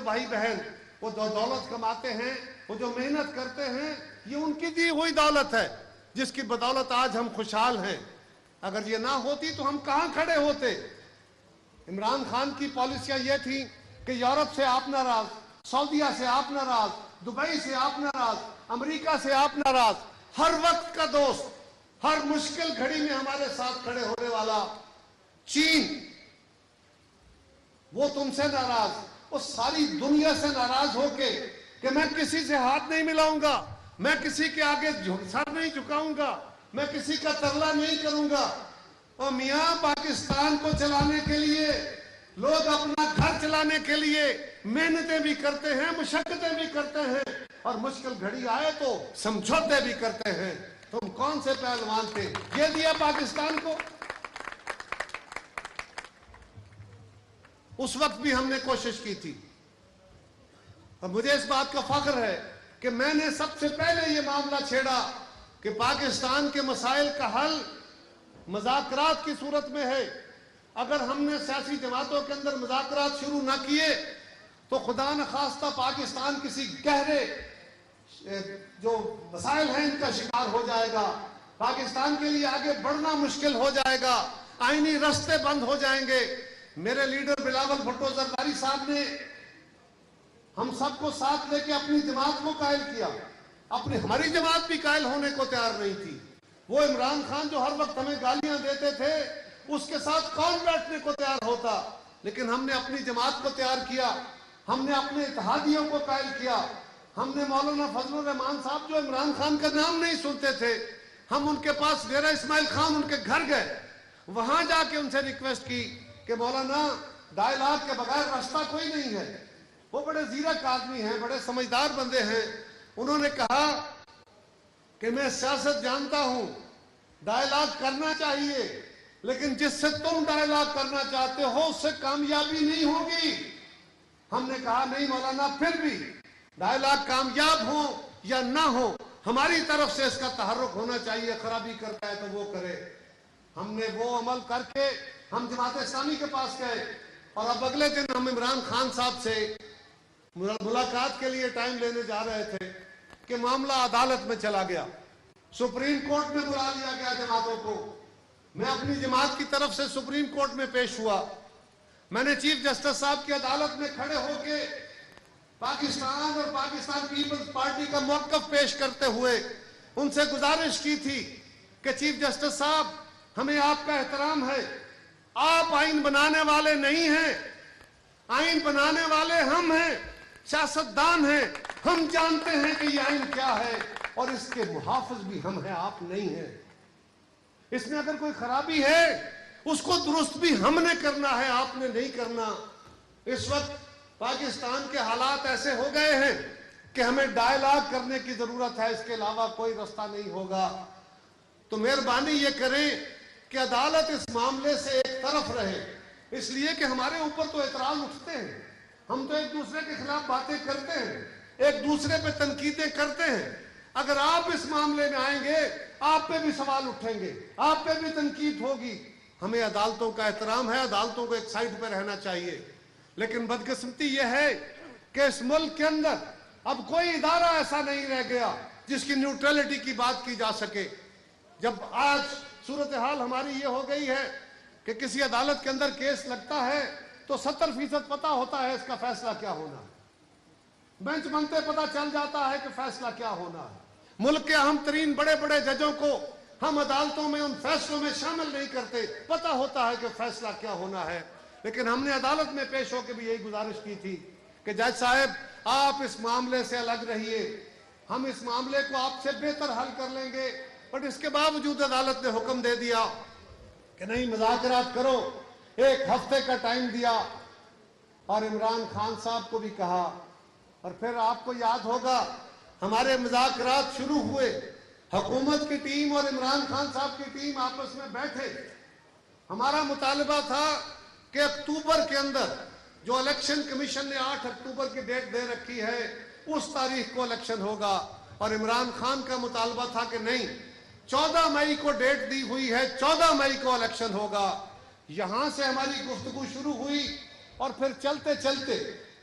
بھائی بہن وہ جو دولت کماتے ہیں، وہ جو محنت کرتے ہیں، یہ ان کی دی ہوئی دولت ہے جس کی بدولت آج ہم خوشحال ہیں۔ اگر یہ نہ ہوتی تو ہم کہاں کھڑے ہوتے؟ عمران خان کی پالیسیاں یہ تھیں کہ یورپ سے آپ ناراض، سعودیہ سے آپ ناراض، دبئی سے آپ ناراض، امریکہ سے آپ ناراض، ہر وقت کا دوست، ہر مشکل گھڑی میں ہمارے ساتھ کھڑے ہونے والا چین، وہ تم سے ناراض، وہ ساری دنیا سے ناراض ہو کے کہ میں کسی سے ہاتھ نہیں ملاؤں گا، میں کسی کے آگے سر نہیں جھکاؤں گا، میں کسی کا ترلا نہیں کروں گا۔ اور میاں پاکستان کو چلانے کے لیے لوگ اپنا گھر چلانے کے لیے محنتیں بھی کرتے ہیں، مشقتیں بھی کرتے ہیں، اور مشکل گھڑی آئے تو سمجھوتے بھی کرتے ہیں۔ تم کون سے پہلوان تھے؟ یہ دیا پاکستان کو۔ اس وقت بھی ہم نے کوشش کی تھی، اور مجھے اس بات کا فخر ہے کہ میں نے سب سے پہلے یہ معاملہ چھیڑا کہ پاکستان کے مسائل کا حل مذاکرات کی صورت میں ہے۔ اگر ہم نے سیاسی جماعتوں کے اندر مذاکرات شروع نہ کیے تو خدا نخواستہ پاکستان کسی گہرے جو مسائل ہیں ان کا شکار ہو جائے گا، پاکستان کے لیے آگے بڑھنا مشکل ہو جائے گا، آئینی رستے بند ہو جائیں گے۔ میرے لیڈر بلاول بھٹو زرداری صاحب نے ہم سب کو ساتھ لے کے اپنی جماعت کو قائل کیا، ہماری جماعت بھی قائل ہونے کو تیار نہیں تھی۔ وہ عمران خان جو ہر وقت ہمیں گالیاں دیتے تھے، اس کے ساتھ کون بیٹھنے کو تیار ہوتا؟ لیکن ہم نے اپنی جماعت کو تیار کیا، ہم نے اپنے اتحادیوں کو قائل کیا، ہم نے مولانا فضل الرحمان صاحب جو عمران خان کا نام نہیں سنتے تھے، ہم ان کے پاس ڈیرہ اسماعیل خان ان کے گھر گئے، وہاں جا کے ان سے ریکویسٹ کی کہ مولانا ڈائیلاگ کے بغیر راستہ کوئی نہیں ہے۔ وہ بڑے زیرک آدمی ہیں، بڑے سمجھدار بندے ہیں۔ انہوں نے کہا کہ میں سیاست جانتا ہوں، ڈائیلاگ کرنا چاہیے، لیکن جس سے تم ڈائیلاگ کرنا چاہتے ہو اس سے کامیابی نہیں ہوگی۔ ہم نے کہا نہیں مولانا، پھر بھی ڈائیلاگ کامیاب ہو یا نہ ہو، ہماری طرف سے اس کا تحرک ہونا چاہیے، خرابی کرتا ہے تو وہ کرے۔ ہم نے وہ عمل کر کے ہم جماعت اسلامی کے پاس گئے، اور اب اگلے دن ہم عمران خان صاحب سے ملاقات کے لیے ٹائم لینے جا رہے تھے کہ معاملہ عدالت میں چلا گیا، سپریم کورٹ میں بلا لیا گیا جماعتوں کو۔ میں اپنی جماعت کی طرف سے سپریم کورٹ میں پیش ہوا، میں نے چیف جسٹس صاحب کی عدالت میں کھڑے ہو کے پاکستان اور پاکستان پیپلز پارٹی کا موقف پیش کرتے ہوئے ان سے گزارش کی تھی کہ چیف جسٹس صاحب، ہمیں آپ کا احترام ہے، آپ آئین بنانے والے نہیں ہیں، آئین بنانے والے ہم ہیں، سیاستدان ہیں، ہم جانتے ہیں کہ یہ آئین کیا ہے، اور اس کے محافظ بھی ہم ہیں، آپ نہیں ہیں۔ اس میں اگر کوئی خرابی ہے اس کو درست بھی ہم نے کرنا ہے، آپ نے نہیں کرنا۔ اس وقت پاکستان کے حالات ایسے ہو گئے ہیں کہ ہمیں ڈائیلاگ کرنے کی ضرورت ہے، اس کے علاوہ کوئی رستہ نہیں ہوگا۔ تو مہربانی یہ کریں کہ عدالت اس معاملے سے ایک طرف رہے، اس لیے کہ ہمارے اوپر تو اعتراض اٹھتے ہیں، ہم تو ایک دوسرے کے خلاف باتیں کرتے ہیں، ایک دوسرے پہ تنقیدیں کرتے ہیں۔ اگر آپ اس معاملے میں آئیں گے، آپ پہ بھی سوال اٹھیں گے، آپ پہ بھی تنقید ہوگی۔ ہمیں عدالتوں کا احترام ہے، عدالتوں کو ایک سائڈ پہ رہنا چاہیے، لیکن بدقسمتی یہ ہے کہ اس ملک کے اندر اب کوئی ادارہ ایسا نہیں رہ گیا جس کی نیوٹرلٹی کی بات کی جا سکے۔ جب آج صورتحال ہماری یہ ہو گئی ہے کہ کسی عدالت کے اندر کیس لگتا ہے تو 70% پتہ ہوتا ہے اس کا فیصلہ کیا ہونا ہے، بینچ بنتے پتہ چل جاتا ہے کہ فیصلہ کیا ہونا ہے۔ ملک کے اہم ترین بڑے بڑے ججوں کو ہم عدالتوں میں ان فیصلوں میں شامل نہیں کرتے، پتہ ہوتا ہے کہ فیصلہ کیا ہونا ہے۔ لیکن ہم نے عدالت میں پیش ہو کے بھی یہی گزارش کی تھی کہ جج صاحب آپ اس معاملے سے الگ رہیے، ہم اس معاملے کو آپ سے بہتر حل کر لیں گے، بٹ اس کے باوجود عدالت نے حکم دے دیا کہ نہیں مذاکرات کرو، 1 ہفتے کا ٹائم دیا، اور عمران خان صاحب کو بھی کہا۔ اور پھر آپ کو یاد ہوگا ہمارے مذاکرات شروع ہوئے، حکومت کی ٹیم اور عمران خان صاحب کی ٹیم آپس میں بیٹھے، ہمارا مطالبہ تھا کہ اکتوبر کے اندر جو الیکشن کمیشن نے 8 اکتوبر کی ڈیٹ دے رکھی ہے اس تاریخ کو الیکشن ہوگا، اور عمران خان کا مطالبہ تھا کہ نہیں 14 مئی کو ڈیٹ دی ہوئی ہے، 14 مئی کو الیکشن ہوگا۔ یہاں سے ہماری گفتگو شروع ہوئی، اور پھر چلتے چلتے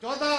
14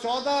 14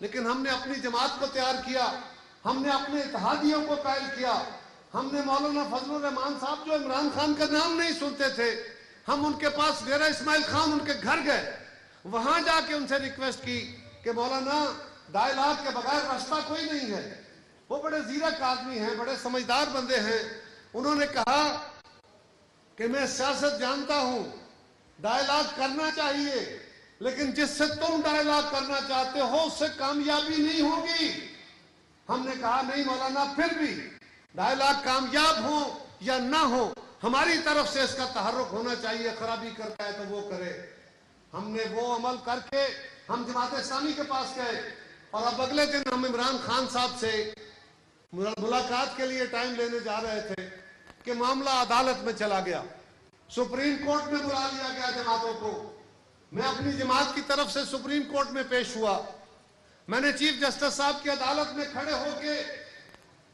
لیکن ہم نے اپنی جماعت کو تیار کیا، ہم نے اپنے اتحادیوں کو قائل کیا، ہم نے مولانا فضل الرحمان صاحب جو عمران خان کا نام نہیں سنتے تھے، ہم ان کے پاس ڈیرہ اسماعیل خان ان کے گھر گئے، وہاں جا کے ان سے ریکویسٹ کی کہ مولانا ڈائلاگ کے بغیر راستہ کوئی نہیں ہے۔ وہ بڑے زیرک آدمی ہیں، بڑے سمجھدار بندے ہیں، انہوں نے کہا کہ میں سیاست جانتا ہوں، ڈائلاگ کرنا چاہیے، لیکن جس سے تم ڈائلاگ کرنا چاہتے ہو اس سے کامیابی نہیں ہوگی۔ ہم نے کہا نہیں مولانا، پھر بھی ڈائلاگ کامیاب ہو یا نہ ہو ہماری طرف سے اس کا تحرک ہونا چاہیے، خرابی کرتا ہے تو وہ کرے۔ ہم نے وہ عمل کر کے ہم جماعت اسلامی کے پاس گئے، اور اب اگلے دن ہم عمران خان صاحب سے ملاقات کے لیے ٹائم لینے جا رہے تھے کہ معاملہ عدالت میں چلا گیا، سپریم کورٹ میں بلا لیا گیا جماعتوں کو۔ میں اپنی جماعت کی طرف سے سپریم کورٹ میں پیش ہوا، میں نے چیف جسٹس صاحب کی عدالت میں کھڑے ہو کے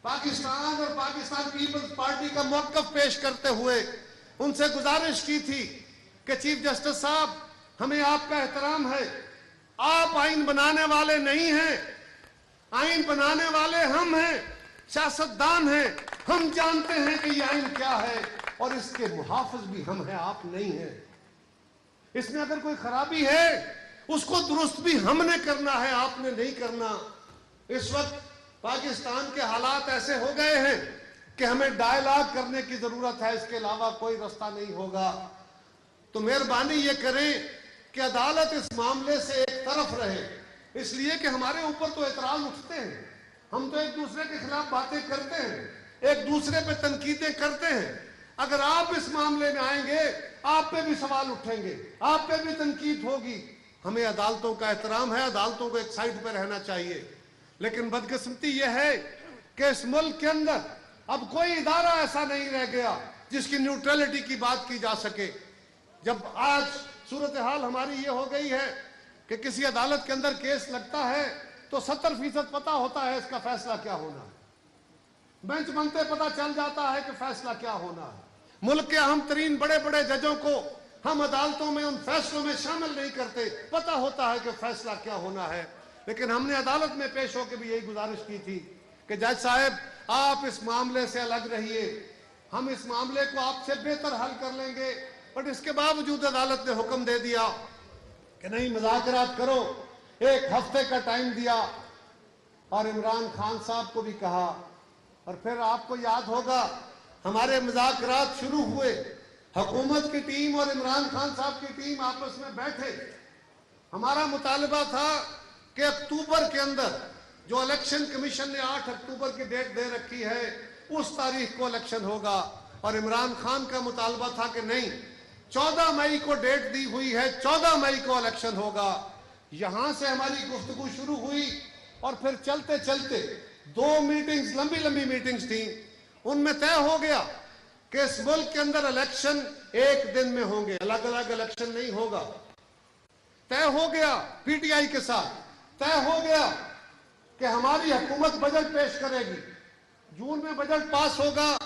پاکستان اور پاکستان پیپلز پارٹی کا موقف پیش کرتے ہوئے ان سے گزارش کی تھی کہ چیف جسٹس صاحب ہمیں آپ کا احترام ہے، آپ آئین بنانے والے نہیں ہیں، آئین بنانے والے ہم ہیں، سیاستدان ہیں، ہم جانتے ہیں کہ یہ آئین کیا ہے اور اس کے محافظ بھی ہم ہیں، آپ نہیں ہیں۔ اس میں اگر کوئی خرابی ہے اس کو درست بھی ہم نے کرنا ہے، آپ نے نہیں کرنا۔ اس وقت پاکستان کے حالات ایسے ہو گئے ہیں کہ ہمیں ڈائلاگ کرنے کی ضرورت ہے، اس کے علاوہ کوئی رستہ نہیں ہوگا۔ تو مہربانی یہ کریں کہ عدالت اس معاملے سے ایک طرف رہے، اس لیے کہ ہمارے اوپر تو اعتراض اٹھتے ہیں، ہم تو ایک دوسرے کے خلاف باتیں کرتے ہیں، ایک دوسرے پہ تنقیدیں کرتے ہیں۔ اگر آپ اس معاملے میں آئیں گے آپ پہ بھی سوال اٹھیں گے، آپ پہ بھی تنقید ہوگی۔ ہمیں عدالتوں کا احترام ہے، عدالتوں کو ایک سائڈ پہ رہنا چاہیے، لیکن بدقسمتی یہ ہے کہ اس ملک کے اندر اب کوئی ادارہ ایسا نہیں رہ گیا جس کی نیوٹرلٹی کی بات کی جا سکے۔ جب آج صورتحال ہماری یہ ہو گئی ہے کہ کسی عدالت کے اندر کیس لگتا ہے تو 70% پتہ ہوتا ہے اس کا فیصلہ کیا ہونا ہے، بینچ بنتے پتہ چل جاتا ہے کہ فیصلہ کیا ہونا ہے۔ ملک کے اہم ترین بڑے بڑے ججوں کو ہم عدالتوں میں ان فیصلوں میں شامل نہیں کرتے، پتہ ہوتا ہے کہ فیصلہ کیا ہونا ہے۔ لیکن ہم نے عدالت میں پیش ہو کے بھی یہی گزارش کی تھی کہ جج صاحب آپ اس معاملے سے الگ رہیے، ہم اس معاملے کو آپ سے بہتر حل کر لیں گے، بٹ اس کے باوجود عدالت نے حکم دے دیا کہ نہیں مذاکرات کرو، 1 ہفتے کا ٹائم دیا، اور عمران خان صاحب کو بھی کہا۔ اور پھر آپ کو یاد ہوگا ہمارے مذاکرات شروع ہوئے، حکومت کی ٹیم اور عمران خان صاحب کی ٹیم آپس میں بیٹھے، ہمارا مطالبہ تھا کہ اکتوبر کے اندر جو الیکشن کمیشن نے 8 اکتوبر کی ڈیٹ دے رکھی ہے اس تاریخ کو الیکشن ہوگا، اور عمران خان کا مطالبہ تھا کہ نہیں 14 مئی کو ڈیٹ دی ہوئی ہے، 14 مئی کو الیکشن ہوگا۔ یہاں سے ہماری گفتگو شروع ہوئی، اور پھر چلتے چلتے 2 میٹنگز، لمبی لمبی میٹنگز تھیں، ان میں طے ہو گیا کہ اس ملک کے اندر الیکشن 1 دن میں ہوں گے، الگ الگ الیکشن نہیں ہوگا۔ طے ہو گیا پی ٹی آئی کے ساتھ، طے ہو گیا کہ ہماری حکومت بجٹ پیش کرے گی، جون میں بجٹ پاس ہوگا،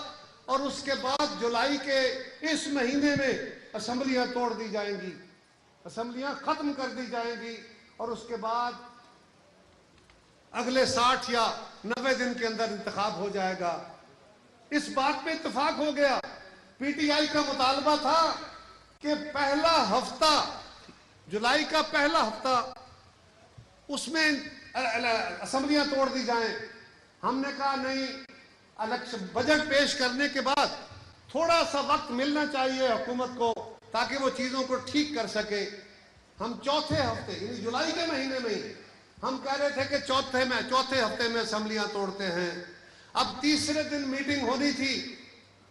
اور اس کے بعد جولائی کے اس مہینے میں اسمبلیاں توڑ دی جائیں گی، اسمبلیاں ختم کر دی جائیں گی، اور اس کے بعد اگلے 60 یا 90 دن کے اندر انتخاب ہو جائے گا۔ اس بات پہ اتفاق ہو گیا۔ پی ٹی آئی کا مطالبہ تھا کہ پہلا ہفتہ، جولائی کا پہلا ہفتہ، اس میں اسمبلیاں توڑ دی جائیں۔ ہم نے کہا نہیں، الیکشن بجٹ پیش کرنے کے بعد تھوڑا سا وقت ملنا چاہیے حکومت کو تاکہ وہ چیزوں کو ٹھیک کر سکے۔ ہم چوتھے ہفتے یعنی جولائی کے مہینے میں ہی ہم کہہ رہے تھے کہ چوتھے ہفتے میں اسمبلیاں توڑتے ہیں۔ اب تیسرے دن میٹنگ ہونی تھی،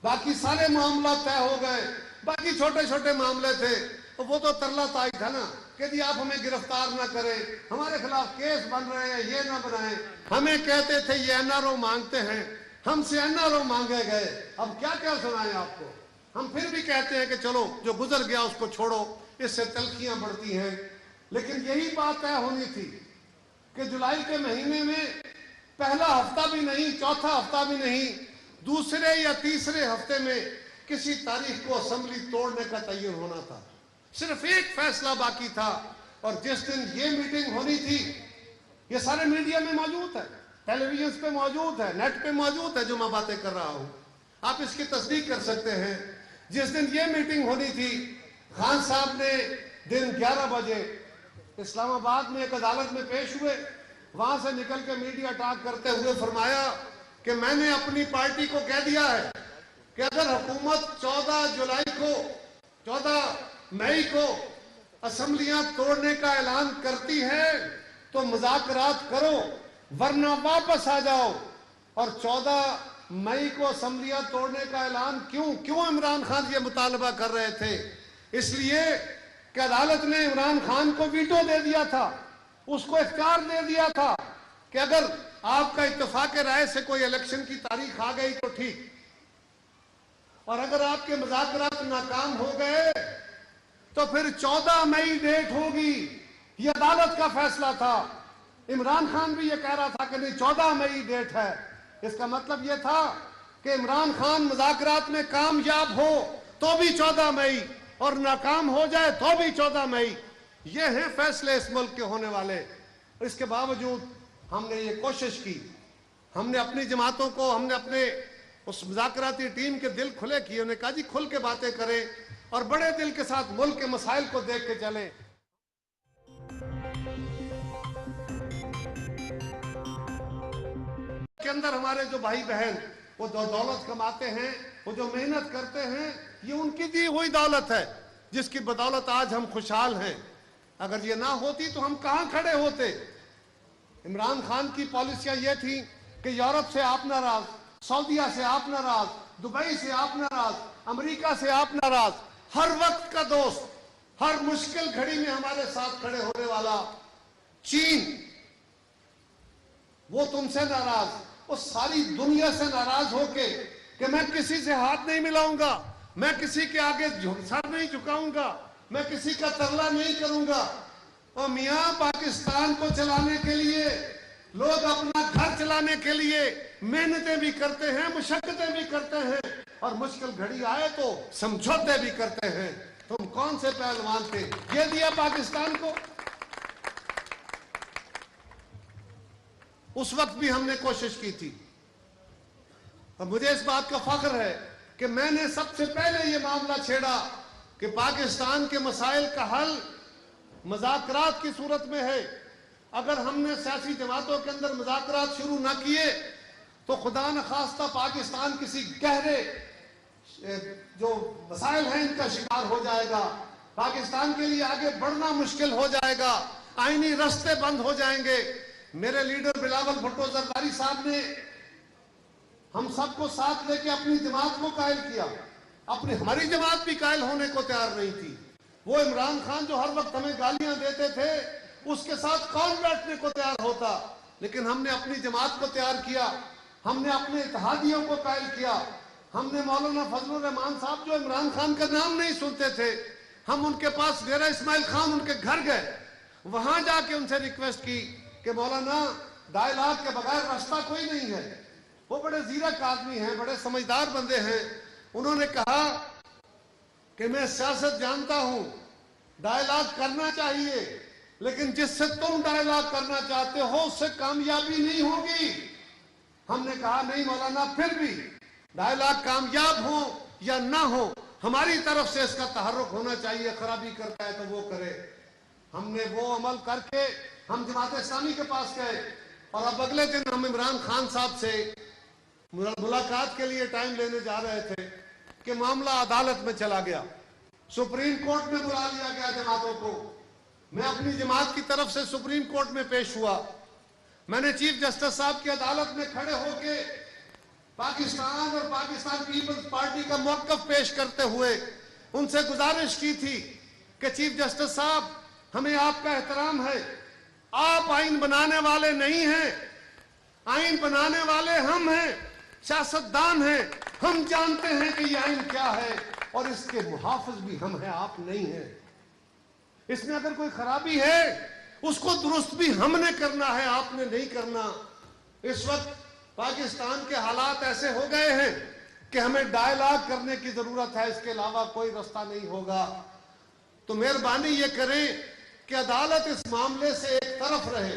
باقی سارے معاملات طے ہو گئے، باقی چھوٹے چھوٹے معاملے تھے، وہ تو ترلا تائی تھا نا کہ جی آپ ہمیں گرفتار نہ کریں، ہمارے خلاف کیس بن رہے ہیں، یہ نہ بنائیں۔ ہمیں کہتے تھے یہ این آر او مانگتے ہیں، ہم سے این آر او مانگے گئے، اب کیا کیا سنائیں آپ کو۔ ہم پھر بھی کہتے ہیں کہ چلو جو گزر گیا اس کو چھوڑو، اس سے تلخیاں بڑھتی ہیں۔ لیکن یہی بات طے ہونی تھی کہ جولائی کے مہینے میں پہلا ہفتہ بھی نہیں، چوتھا ہفتہ بھی نہیں، دوسرے یا تیسرے ہفتے میں کسی تاریخ کو اسمبلی توڑنے کا تعین ہونا تھا۔ صرف ایک فیصلہ باقی تھا، اور جس دن یہ میٹنگ ہونی تھی یہ سارے میڈیا میں موجود ہے، ٹیلی ویژن پہ موجود ہے، نیٹ پہ موجود ہے جو میں باتیں کر رہا ہوں، آپ اس کی تصدیق کر سکتے ہیں۔ جس دن یہ میٹنگ ہونی تھی، خان صاحب نے دن 11 بجے اسلام آباد میں ایک عدالت میں پیش ہوئے، وہاں سے نکل کے میڈیا ٹاک کرتے ہوئے فرمایا کہ میں نے اپنی پارٹی کو کہہ دیا ہے کہ اگر حکومت 14 مئی کو اسمبلیاں توڑنے کا اعلان کرتی ہے تو مذاکرات کرو، ورنہ واپس آ جاؤ۔ اور 14 مئی کو اسمبلیاں توڑنے کا اعلان کیوں عمران خان یہ مطالبہ کر رہے تھے؟ اس لیے کہ عدالت نے عمران خان کو ویٹو دے دیا تھا، اس کو اختیار دے دیا تھا کہ اگر آپ کا اتفاق رائے سے کوئی الیکشن کی تاریخ آ گئی تو ٹھیک، اور اگر آپ کے مذاکرات ناکام ہو گئے تو پھر 14 مئی ڈیٹ ہوگی۔ یہ عدالت کا فیصلہ تھا۔ عمران خان بھی یہ کہہ رہا تھا کہ نہیں 14 مئی ڈیٹ ہے۔ اس کا مطلب یہ تھا کہ عمران خان مذاکرات میں کامیاب ہو تو بھی 14 مئی، اور ناکام ہو جائے تو بھی 14 مئی۔ یہ ہیں فیصلے اس ملک کے ہونے والے۔ اس کے باوجود ہم نے یہ کوشش کی، ہم نے اپنی جماعتوں کو، ہم نے اپنے اس مذاکراتی ٹیم کے دل کھلے کیے، انہیں کہا جی کھل کے باتیں کریں اور بڑے دل کے ساتھ ملک کے مسائل کو دیکھ کے چلیں۔ کے اندر ہمارے جو بھائی بہن وہ جو دولت کماتے ہیں، وہ جو محنت کرتے ہیں، یہ ان کی دی ہوئی دولت ہے جس کی بدولت آج ہم خوشحال ہیں۔ اگر یہ نہ ہوتی تو ہم کہاں کھڑے ہوتے؟ عمران خان کی پالیسیاں یہ تھیں کہ یورپ سے آپ ناراض، سعودیہ سے آپ ناراض، دبئی سے آپ ناراض، امریکہ سے آپ ناراض، ہر وقت کا دوست، ہر مشکل گھڑی میں ہمارے ساتھ کھڑے ہونے والا چین، وہ تم سے ناراض، وہ ساری دنیا سے ناراض ہو کے کہ میں کسی سے ہاتھ نہیں ملاؤں گا، میں کسی کے آگے سر نہیں جھکاؤں گا، میں کسی کا ترلا نہیں کروں گا۔ اور میاں پاکستان کو چلانے کے لیے لوگ اپنا گھر چلانے کے لیے محنتیں بھی کرتے ہیں، مشقتیں بھی کرتے ہیں، اور مشکل گھڑی آئے تو سمجھوتے بھی کرتے ہیں۔ تم کون سے پہلوان تھے؟ یہ دیا پاکستان کو۔ اس وقت بھی ہم نے کوشش کی تھی، اور مجھے اس بات کا فخر ہے کہ میں نے سب سے پہلے یہ معاملہ چھیڑا کہ پاکستان کے مسائل کا حل مذاکرات کی صورت میں ہے۔ اگر ہم نے سیاسی جماعتوں کے اندر مذاکرات شروع نہ کیے تو خدا نخواستہ پاکستان کسی گہرے جو مسائل ہیں ان کا شکار ہو جائے گا، پاکستان کے لیے آگے بڑھنا مشکل ہو جائے گا، آئینی رستے بند ہو جائیں گے۔ میرے لیڈر بلاول بھٹو زرداری صاحب نے ہم سب کو ساتھ لے کے اپنی جماعت کو قائل کیا، ہماری جماعت بھی قائل ہونے کو تیار نہیں تھی۔ وہ عمران خان جو ہر وقت ہمیں گالیاں دیتے تھے، اس کے ساتھ کون بیٹھنے کو تیار ہوتا؟ لیکن ہم نے اپنی جماعت کو تیار کیا، ہم نے اپنے اتحادیوں کو قائل کیا، ہم نے مولانا فضل الرحمان صاحب جو عمران خان کا نام نہیں سنتے تھے، ہم ان کے پاس ڈیرہ اسماعیل خان ان کے گھر گئے، وہاں جا کے ان سے ریکویسٹ کی کہ مولانا ڈائیلاگ کے بغیر راستہ کوئی نہیں ہے۔ وہ بڑے زیرک آدمی ہیں، بڑے سمجھدار بندے ہیں۔ انہوں نے کہا کہ میں سیاست جانتا ہوں، ڈائیلاگ کرنا چاہیے، لیکن جس سے تم ڈائیلاگ کرنا چاہتے ہو اس سے کامیابی نہیں ہوگی۔ ہم نے کہا نہیں مولانا، پھر بھی ڈائیلاگ کامیاب ہو یا نہ ہو، ہماری طرف سے اس کا تحرک ہونا چاہیے، خرابی کرتا ہے تو وہ کرے۔ ہم نے وہ عمل کر کے ہم جماعت اسلامی کے پاس گئے، اور اب اگلے دن ہم عمران خان صاحب سے ملاقات کے لیے ٹائم لینے جا رہے تھے کہ معاملہ عدالت میں چلا گیا، سپریم کورٹ میں بلا لیا گیا جماعتوں کو۔ میں اپنی جماعت کی طرف سے سپریم کورٹ میں پیش ہوا، میں نے چیف جسٹس صاحب کی عدالت میں کھڑے ہو کے پاکستان اور پاکستان پیپلز پارٹی کا موقف پیش کرتے ہوئے ان سے گزارش کی تھی کہ چیف جسٹس صاحب، ہمیں آپ کا احترام ہے، آپ آئین بنانے والے نہیں ہیں، آئین بنانے والے ہم ہیں، سیاستدان ہیں، ہم جانتے ہیں کہ یہ آئین کیا ہے اور اس کے محافظ بھی ہم ہیں، آپ نہیں ہیں۔ اس میں اگر کوئی خرابی ہے اس کو درست بھی ہم نے کرنا ہے، آپ نے نہیں کرنا۔ اس وقت پاکستان کے حالات ایسے ہو گئے ہیں کہ ہمیں ڈائیلاگ کرنے کی ضرورت ہے، اس کے علاوہ کوئی رستہ نہیں ہوگا۔ تو مہربانی یہ کریں کہ عدالت اس معاملے سے ایک طرف رہے،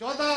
14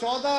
14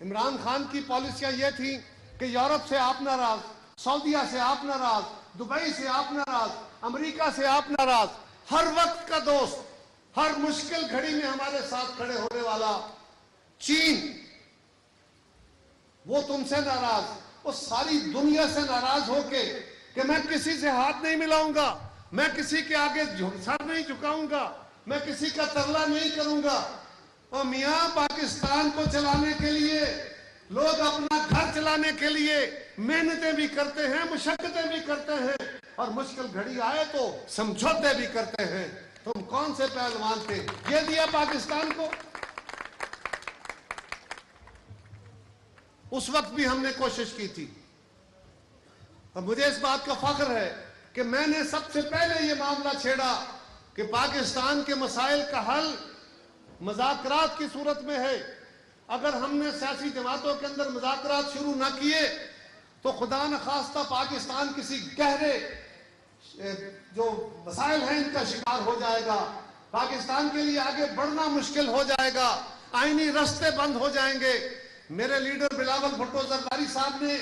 عمران خان کی پالیسیاں یہ تھیں کہ یورپ سے آپ ناراض، سعودیہ سے آپ ناراض، دبئی سے آپ ناراض، امریکہ سے آپ ناراض، ہر وقت کا دوست، ہر مشکل گھڑی میں ہمارے ساتھ کھڑے ہونے والا چین، وہ تم سے ناراض، وہ ساری دنیا سے ناراض ہو کے کہ میں کسی سے ہاتھ نہیں ملاؤں گا، میں کسی کے آگے سر نہیں جھکاؤں گا، میں کسی کا ترلا نہیں کروں گا۔ اور میاں پاکستان کو چلانے کے لیے لوگ اپنا گھر چلانے کے لیے محنتیں بھی کرتے ہیں، مشقتیں بھی کرتے ہیں، اور مشکل گھڑی آئے تو سمجھوتے بھی کرتے ہیں۔ تم کون سے پہلوان تھے؟ یہ دیا پاکستان کو۔ اس وقت بھی ہم نے کوشش کی تھی، اور مجھے اس بات کا فخر ہے کہ میں نے سب سے پہلے یہ معاملہ چھیڑا کہ پاکستان کے مسائل کا حل مذاکرات کی صورت میں ہے۔ اگر ہم نے سیاسی جماعتوں کے اندر مذاکرات شروع نہ کیے تو خدا نخواستہ پاکستان کسی گہرے جو مسائل ہیں ان کا شکار ہو جائے گا، پاکستان کے لیے آگے بڑھنا مشکل ہو جائے گا، آئینی رستے بند ہو جائیں گے۔ میرے لیڈر بلاول بھٹو زرداری صاحب نے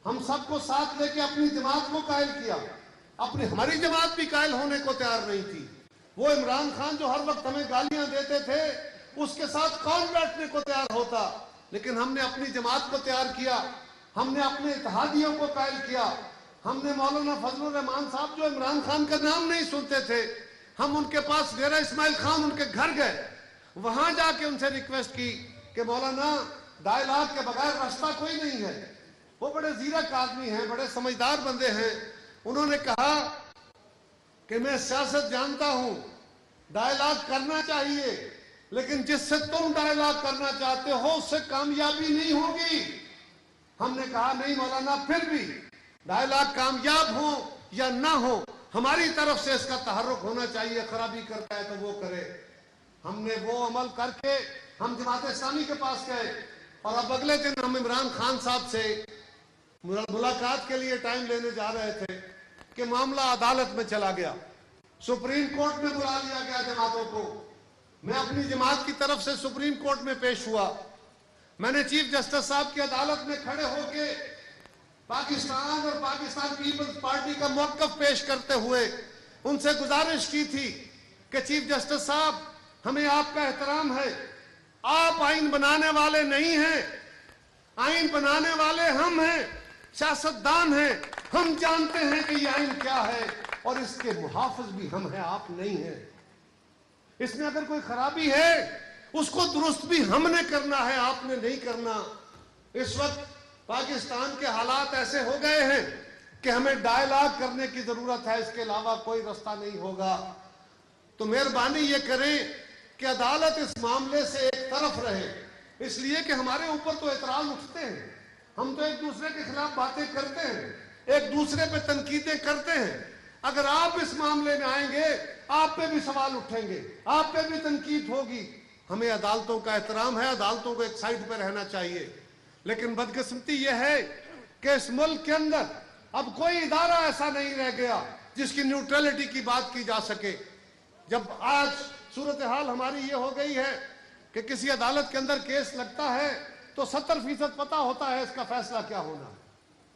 ہم سب کو ساتھ لے کے اپنی جماعت کو قائل کیا، ہماری جماعت بھی قائل ہونے کو تیار نہیں تھی۔ وہ عمران خان جو ہر وقت ہمیں گالیاں دیتے تھے، اس کے ساتھ کون بیٹھنے کو تیار ہوتا؟ لیکن ہم نے اپنی جماعت کو تیار کیا، ہم نے اپنے اتحادیوں کو قائل کیا، ہم نے مولانا فضل الرحمان صاحب جو عمران خان کا نام نہیں سنتے تھے، ہم ان کے پاس ڈیرہ اسماعیل خان ان کے گھر گئے، وہاں جا کے ان سے ریکویسٹ کی کہ مولانا ڈائیلاگ کے بغیر راستہ کوئی نہیں ہے۔ وہ بڑے زیرک آدمی ہیں، بڑے سمجھدار بندے ہیں۔ انہوں نے کہا کہ میں سیاست جانتا ہوں، ڈائیلاگ کرنا چاہیے، لیکن جس سے تم ڈائیلاگ کرنا چاہتے ہو اس سے کامیابی نہیں ہوگی۔ ہم نے کہا نہیں مولانا، پھر بھی ڈائیلاگ کامیاب ہو یا نہ ہو، ہماری طرف سے اس کا تحرک ہونا چاہیے، خرابی کرتا ہے تو وہ کرے۔ ہم نے وہ عمل کر کے ہم جماعت اسلامی کے پاس گئے، اور اب اگلے دن ہم عمران خان صاحب سے ملاقات کے لیے ٹائم لینے جا رہے تھے کہ معاملہ عدالت میں چلا گیا، سپریم کورٹ میں بلا لیا گیا جماعتوں کو۔ میں اپنی جماعت کی طرف سے سپریم کورٹ میں پیش ہوا، میں نے چیف جسٹس صاحب کی عدالت میں کھڑے ہو کے پاکستان اور پاکستان پیپلز پارٹی کا موقف پیش کرتے ہوئے ان سے گزارش کی تھی کہ چیف جسٹس صاحب، ہمیں آپ کا احترام ہے، آپ آئین بنانے والے نہیں ہیں، آئین بنانے والے ہم ہیں، سیاستدان ہیں، ہم جانتے ہیں کہ یہ آئین کیا ہے، اور اس کے محافظ بھی ہم ہیں، آپ نہیں ہیں۔ اس میں اگر کوئی خرابی ہے اس کو درست بھی ہم نے کرنا ہے، آپ نے نہیں کرنا۔ اس وقت پاکستان کے حالات ایسے ہو گئے ہیں کہ ہمیں ڈائیلاگ کرنے کی ضرورت ہے، اس کے علاوہ کوئی رستہ نہیں ہوگا۔ تو مہربانی یہ کریں کہ عدالت اس معاملے سے ایک طرف رہے، اس لیے کہ ہمارے اوپر تو اعتراض اٹھتے ہیں، ہم تو ایک دوسرے کے خلاف باتیں کرتے ہیں، ایک دوسرے پہ تنقیدیں کرتے ہیں۔ اگر آپ اس معاملے میں آئیں گے، آپ پہ بھی سوال اٹھیں گے، آپ پہ بھی تنقید ہوگی۔ ہمیں عدالتوں کا احترام ہے، عدالتوں کو ایک سائڈ پہ رہنا چاہیے، لیکن بدقسمتی یہ ہے کہ اس ملک کے اندر اب کوئی ادارہ ایسا نہیں رہ گیا جس کی نیوٹرلٹی کی بات کی جا سکے۔ جب آج صورتحال ہماری یہ ہو گئی ہے کہ کسی عدالت کے اندر کیس لگتا ہے تو 70% پتہ ہوتا ہے اس کا فیصلہ کیا ہونا ہے۔